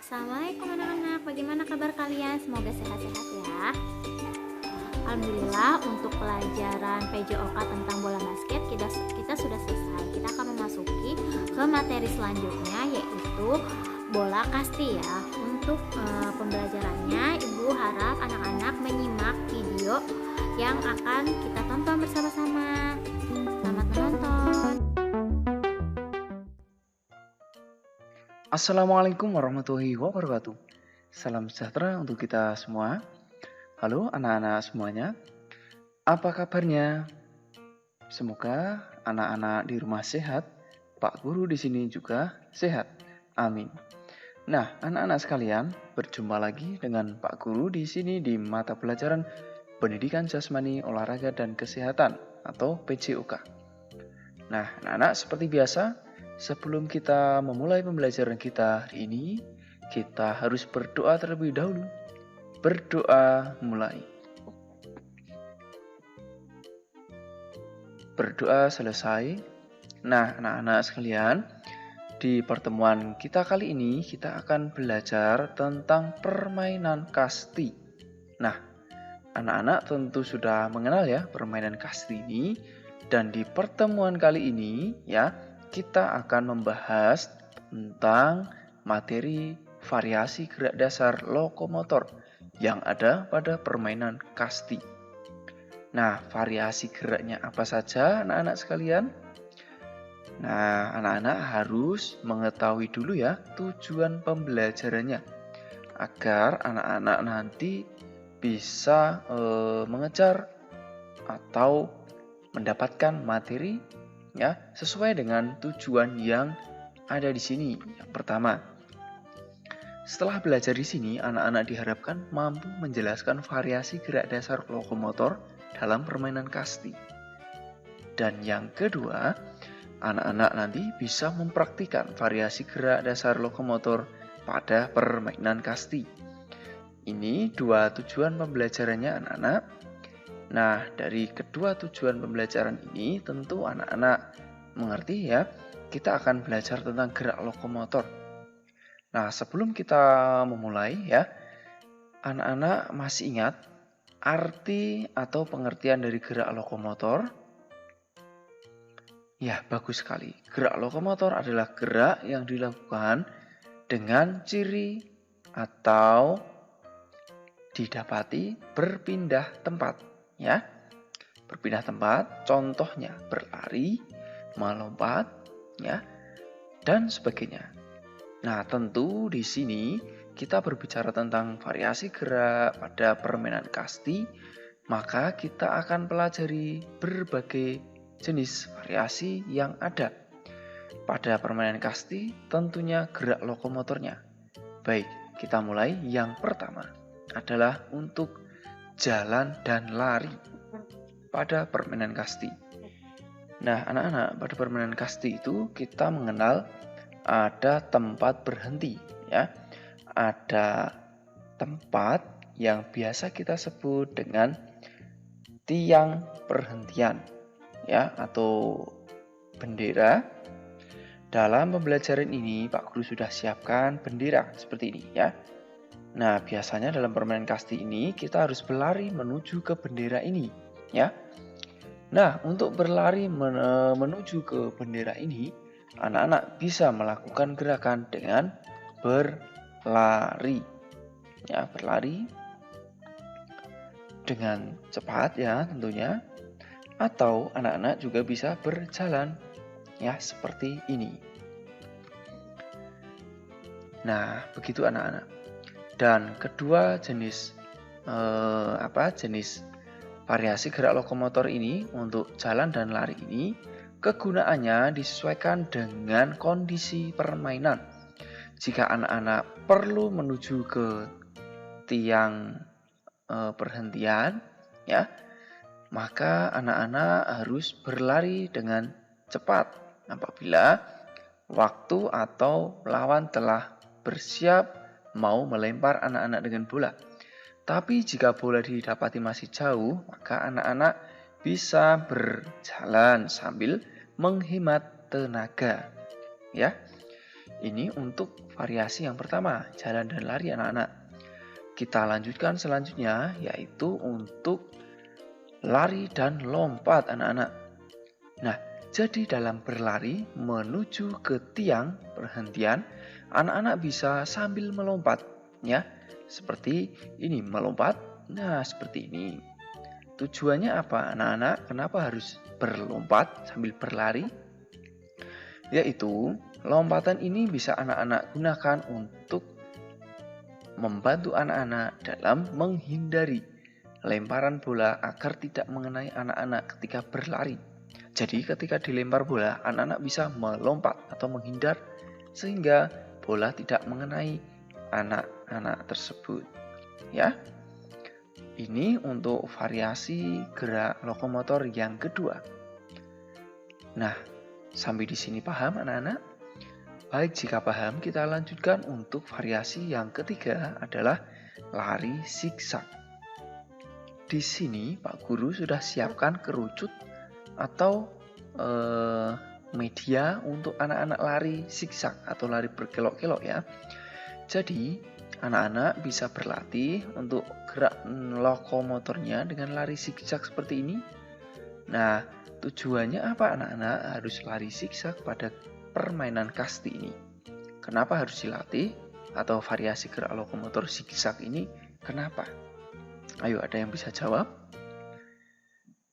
Assalamualaikum anak-anak, bagaimana kabar kalian? Semoga sehat-sehat ya. Alhamdulillah untuk pelajaran PJOK tentang bola basket kita sudah selesai. Kita akan memasuki ke materi selanjutnya yaitu bola kasti ya. Untuk pembelajarannya Ibu harap anak-anak menyimak video yang akan kita tonton bersama-sama. Selamat menonton. Assalamualaikum warahmatullahi wabarakatuh. Salam sejahtera untuk kita semua. Halo anak-anak semuanya. Apa kabarnya? Semoga anak-anak di rumah sehat, Pak Guru di sini juga sehat. Amin. Nah, anak-anak sekalian, berjumpa lagi dengan Pak Guru di sini di mata pelajaran Pendidikan Jasmani, Olahraga dan Kesehatan atau PJOK. Nah, anak-anak seperti biasa, sebelum kita memulai pembelajaran kita hari ini, kita harus berdoa terlebih dahulu. Berdoa mulai. Berdoa selesai. Nah, anak-anak sekalian, di pertemuan kita kali ini kita akan belajar tentang permainan kasti. Nah, anak-anak tentu sudah mengenal ya permainan kasti ini. Dan di pertemuan kali ini ya, kita akan membahas tentang materi variasi gerak dasar lokomotor yang ada pada permainan kasti. Nah, variasi geraknya apa saja anak-anak sekalian? Nah, anak-anak harus mengetahui dulu ya tujuan pembelajarannya agar anak-anak nanti bisa mengejar atau mendapatkan materi ya sesuai dengan tujuan yang ada di sini. Yang pertama, setelah belajar di sini, anak-anak diharapkan mampu menjelaskan variasi gerak dasar lokomotor dalam permainan kasti. Dan yang kedua, anak-anak nanti bisa mempraktikkan variasi gerak dasar lokomotor pada permainan kasti. Ini dua tujuan pembelajarannya anak-anak. Nah, dari kedua tujuan pembelajaran ini tentu anak-anak mengerti ya, kita akan belajar tentang gerak lokomotor. Nah, sebelum kita memulai ya, anak-anak masih ingat arti atau pengertian dari gerak lokomotor? Ya, bagus sekali. Gerak lokomotor adalah gerak yang dilakukan dengan ciri atau didapati berpindah tempat. Ya, berpindah tempat, contohnya berlari, melompat, ya, dan sebagainya. Nah, tentu di sini kita berbicara tentang variasi gerak pada permainan kasti, maka kita akan pelajari berbagai jenis variasi yang ada pada permainan kasti, tentunya gerak lokomotornya. Baik, kita mulai. Yang pertama adalah untuk jalan dan lari pada permainan kasti. Nah, anak-anak, pada permainan kasti itu kita mengenal ada tempat berhenti ya. Ada tempat yang biasa kita sebut dengan tiang perhentian ya atau bendera. Dalam pembelajaran ini Pak Guru sudah siapkan bendera seperti ini ya. Nah, biasanya dalam permainan kasti ini kita harus berlari menuju ke bendera ini, ya. Nah, untuk berlari menuju ke bendera ini, anak-anak bisa melakukan gerakan dengan berlari. Ya, berlari dengan cepat ya tentunya. Atau anak-anak juga bisa berjalan ya seperti ini. Nah, begitu anak-anak. Dan kedua jenis jenis variasi gerak lokomotor ini untuk jalan dan lari ini kegunaannya disesuaikan dengan kondisi permainan. Jika anak-anak perlu menuju ke tiang perhentian ya, maka anak-anak harus berlari dengan cepat apabila waktu atau lawan telah bersiap mau melempar anak-anak dengan bola. Tapi jika bola didapati masih jauh, maka anak-anak bisa berjalan sambil menghemat tenaga. Ya. Ini untuk variasi yang pertama, jalan dan lari anak-anak. Kita lanjutkan selanjutnya, yaitu untuk lari dan lompat anak-anak. Nah, jadi dalam berlari menuju ke tiang perhentian, anak-anak bisa sambil melompat, ya. Seperti ini, melompat. Nah, seperti ini. Tujuannya apa anak-anak? Kenapa harus berlompat sambil berlari? Yaitu, lompatan ini bisa anak-anak gunakan untuk membantu anak-anak dalam menghindari lemparan bola agar tidak mengenai anak-anak ketika berlari. Jadi ketika dilempar bola, anak-anak bisa melompat atau menghindar sehingga bola tidak mengenai anak-anak tersebut. Ya. Ini untuk variasi gerak lokomotor yang kedua. Nah, sampai di sini paham anak-anak? Baik, jika paham, kita lanjutkan untuk variasi yang ketiga adalah lari zigzag. Di sini Pak Guru sudah siapkan kerucut atau media untuk anak-anak lari zigzag atau lari berkelok-kelok ya. Jadi, anak-anak bisa berlatih untuk gerak lokomotornya dengan lari zigzag seperti ini. Nah, tujuannya apa anak-anak harus lari zigzag pada permainan kasti ini? Kenapa harus dilatih? Atau variasi gerak lokomotor zigzag ini kenapa? Ayo, ada yang bisa jawab?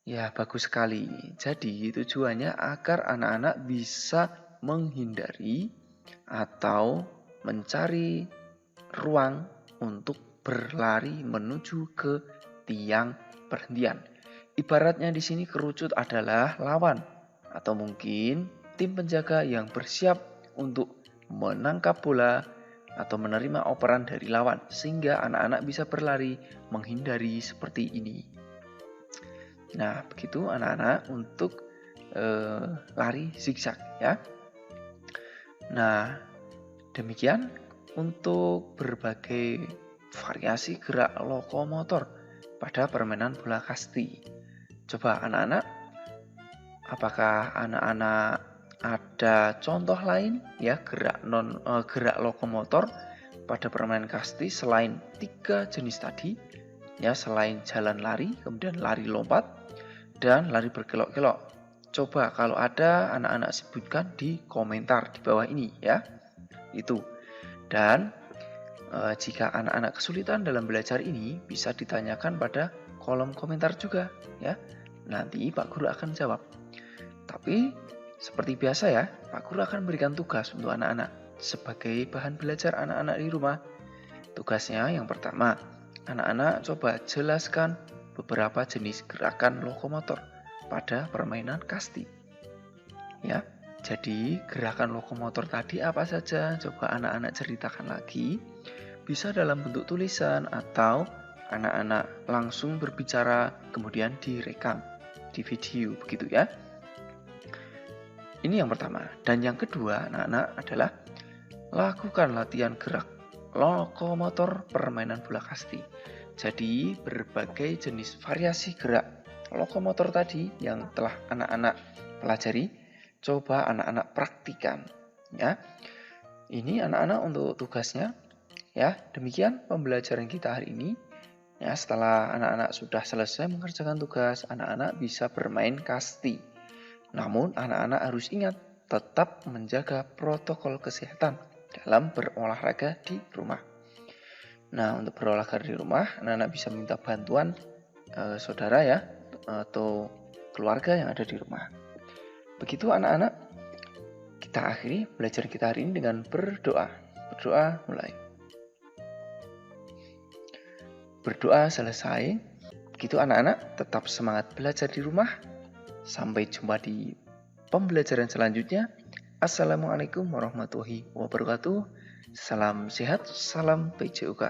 Ya, bagus sekali. Jadi, tujuannya agar anak-anak bisa menghindari atau mencari ruang untuk berlari menuju ke tiang perhentian. Ibaratnya di sini kerucut adalah lawan atau mungkin tim penjaga yang bersiap untuk menangkap bola atau menerima operan dari lawan sehingga anak-anak bisa berlari menghindari seperti ini. Nah, begitu anak-anak untuk lari zigzag ya. Nah, demikian untuk berbagai variasi gerak lokomotor pada permainan bola kasti. Coba anak-anak, apakah anak-anak ada contoh lain ya gerak lokomotor pada permainan kasti selain 3 jenis tadi? Ya, selain jalan lari, kemudian lari lompat dan lari berkelok-kelok. Coba kalau ada anak-anak sebutkan di komentar di bawah ini ya. Itu. Dan jika anak-anak kesulitan dalam belajar ini bisa ditanyakan pada kolom komentar juga ya. Nanti Pak Guru akan jawab. Tapi seperti biasa ya, Pak Guru akan berikan tugas untuk anak-anak sebagai bahan belajar anak-anak di rumah. Tugasnya yang pertama, anak-anak coba jelaskan beberapa jenis gerakan lokomotor pada permainan kasti. Ya. Jadi gerakan lokomotor tadi apa saja? Coba anak-anak ceritakan lagi. Bisa dalam bentuk tulisan atau anak-anak langsung berbicara kemudian direkam di video begitu ya. Ini yang pertama. Dan yang kedua anak-anak adalah lakukan latihan gerak lokomotor permainan bola kasti. Jadi berbagai jenis variasi gerak lokomotor tadi yang telah anak-anak pelajari coba anak-anak praktikan ya. Ini anak-anak untuk tugasnya ya. Demikian pembelajaran kita hari ini. Ya, setelah anak-anak sudah selesai mengerjakan tugas, anak-anak bisa bermain kasti. Namun anak-anak harus ingat tetap menjaga protokol kesehatan dalam berolahraga di rumah. Nah, untuk berolahraga di rumah, anak-anak bisa minta bantuan saudara ya atau keluarga yang ada di rumah. Begitu anak-anak, kita akhiri belajar kita hari ini dengan berdoa. Berdoa mulai. Berdoa selesai. Begitu anak-anak, tetap semangat belajar di rumah. Sampai jumpa di pembelajaran selanjutnya. Assalamualaikum warahmatullahi wabarakatuh. Salam sehat, salam PJOK.